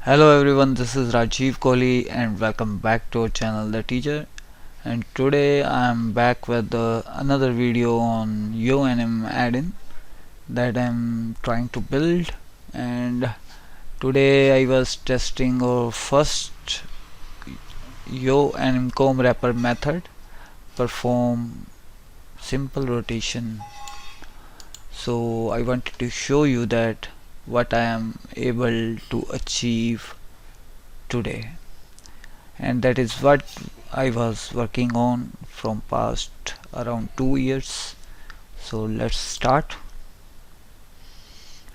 Hello everyone, this is Rajiv Kohli and welcome back to our channel The Teacher. And today I am back with another video on UNM add-in that I'm trying to build. And today I was testing our first UNM comb wrapper method, perform simple rotation. So I wanted to show you that what I am able to achieve today. And that is what I was working on from past around 2 years. So let's start.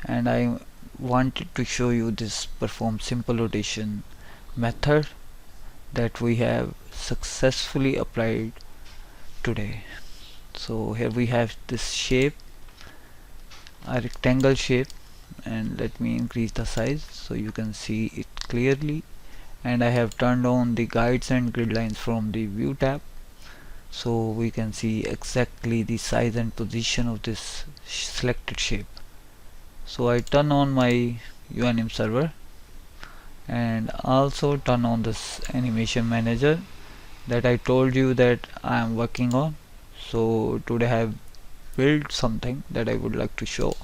And I wanted to show you this perform simple rotation method that we have successfully applied today. So here we have this shape, a rectangle shape, and let me increase the size so you can see it clearly. And I have turned on the guides and grid lines from the view tab so we can see exactly the size and position of this selected shape. So I turn on my UNM server and also turn on this animation manager that I told you that I am working on. So today I have built something that I would like to show.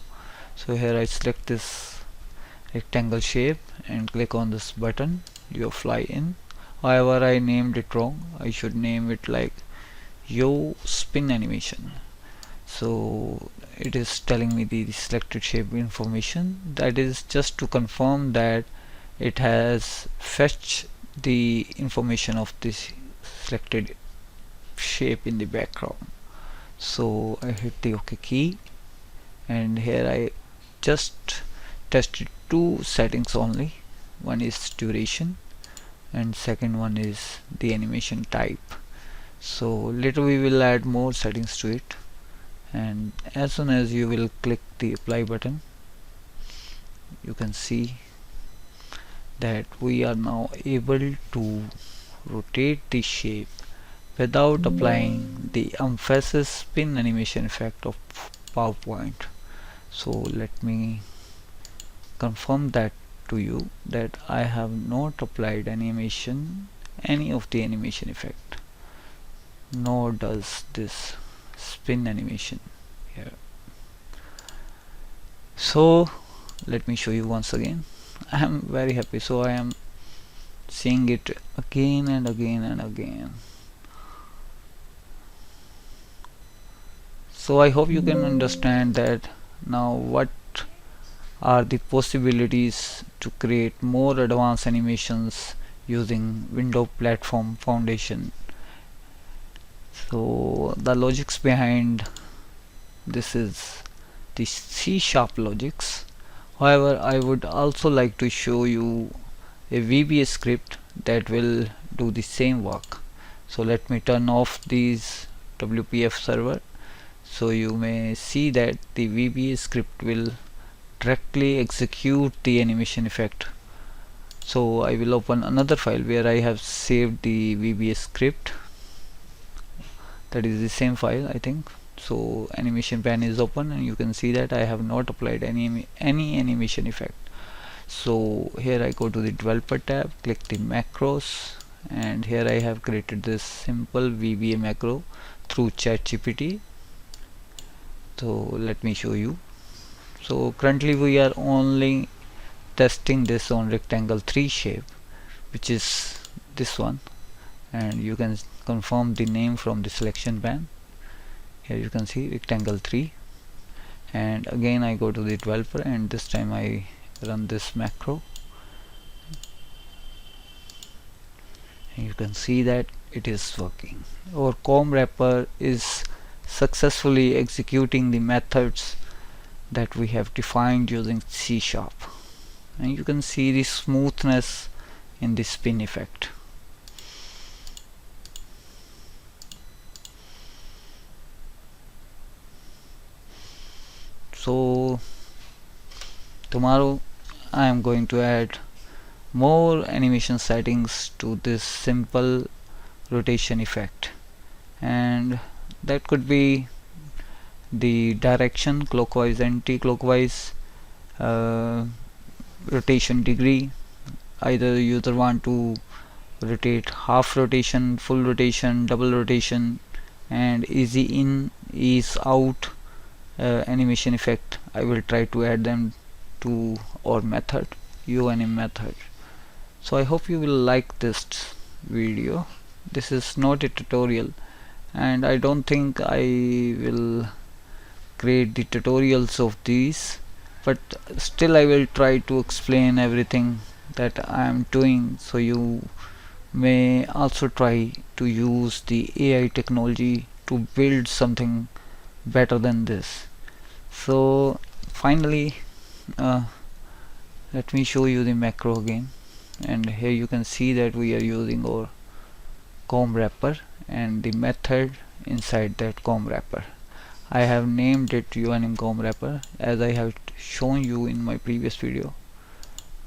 So here I select this rectangle shape and click on this button, you fly in. However, I named it wrong. I should name it like yo spin animation. So it is telling me the selected shape information. That is just to confirm that it has fetched the information of this selected shape in the background. So I hit the OK key, and here I just tested two settings only. One is duration and second one is the animation type. So later we will add more settings to it, and as soon as you will click the apply button, you can see that we are now able to rotate the shape without applying the emphasis spin animation effect of PowerPoint. So let me confirm that to you that I have not applied any of the animation effect, nor does this spin animation here. So let me show you once again. I am very happy, so I am seeing it again and again and again. So I hope you can understand that now what are the possibilities to create more advanced animations using Windows Platform Foundation. So the logics behind this is the C# logics. However, I would also like to show you a VBA script that will do the same work. So let me turn off these WPF server so you may see that the VBA script will directly execute the animation effect. So I will open another file where I have saved the VBA script. That is the same file, I think. So animation pan is open and you can see that I have not applied any animation effect. So here I go to the developer tab, click the macros, and here I have created this simple VBA macro through ChatGPT. So let me show you. So currently we are only testing this on rectangle 3 shape, which is this one, and you can confirm the name from the selection pan. Here you can see rectangle 3, and again I go to the developer and this time I run this macro, and you can see that it is working. Our comb wrapper is successfully executing the methods that we have defined using C#, and you can see the smoothness in the spin effect. So tomorrow I am going to add more animation settings to this simple rotation effect, and that could be the direction, clockwise, anti-clockwise, rotation degree, either user want to rotate half rotation, full rotation, double rotation, and easy in, ease out animation effect. I will try to add them to our method, unim method. So I hope you will like this video. This is not a tutorial, and I don't think I will create the tutorials of these, but still I will try to explain everything that I am doing, so you may also try to use the AI technology to build something better than this. So finally, let me show you the macro again, and here you can see that we are using our comb wrapper and the method inside that comb wrapper. I have named it unim comb wrapper as I have shown you in my previous video.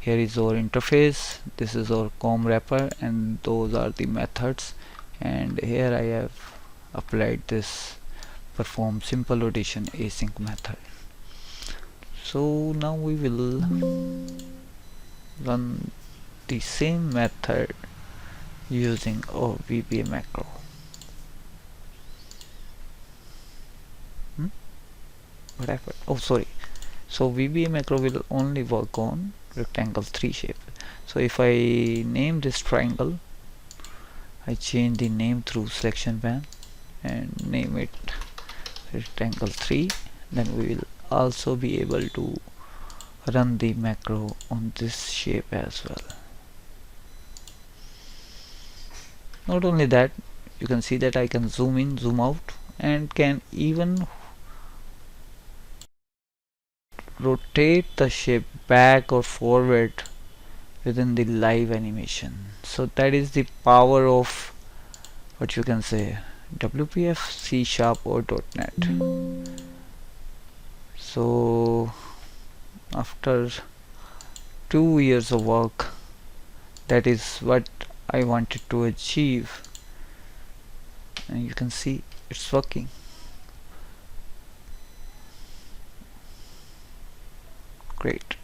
Here is our interface, this is our comb wrapper, and those are the methods, and here I have applied this perform simple rotation async method. So now we will run the same method using our VBA macro. What happened? Oh, sorry. So VBA macro will only work on rectangle 3 shape. So if I name this triangle, I change the name through selection pane and name it rectangle 3, then we will also be able to run the macro on this shape as well. Not only that, you can see that I can zoom in, zoom out, and can even rotate the shape back or forward within the live animation. So that is the power of, what you can say, WPF, C# or .NET. So after 2 years of work, that is what I wanted to achieve, and you can see it's working. Great.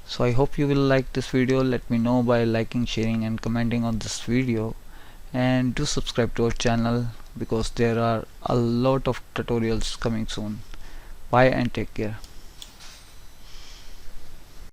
So I hope you will like this video. Let me know by liking, sharing and commenting on this video, and do subscribe to our channel because there are a lot of tutorials coming soon. Bye and take care.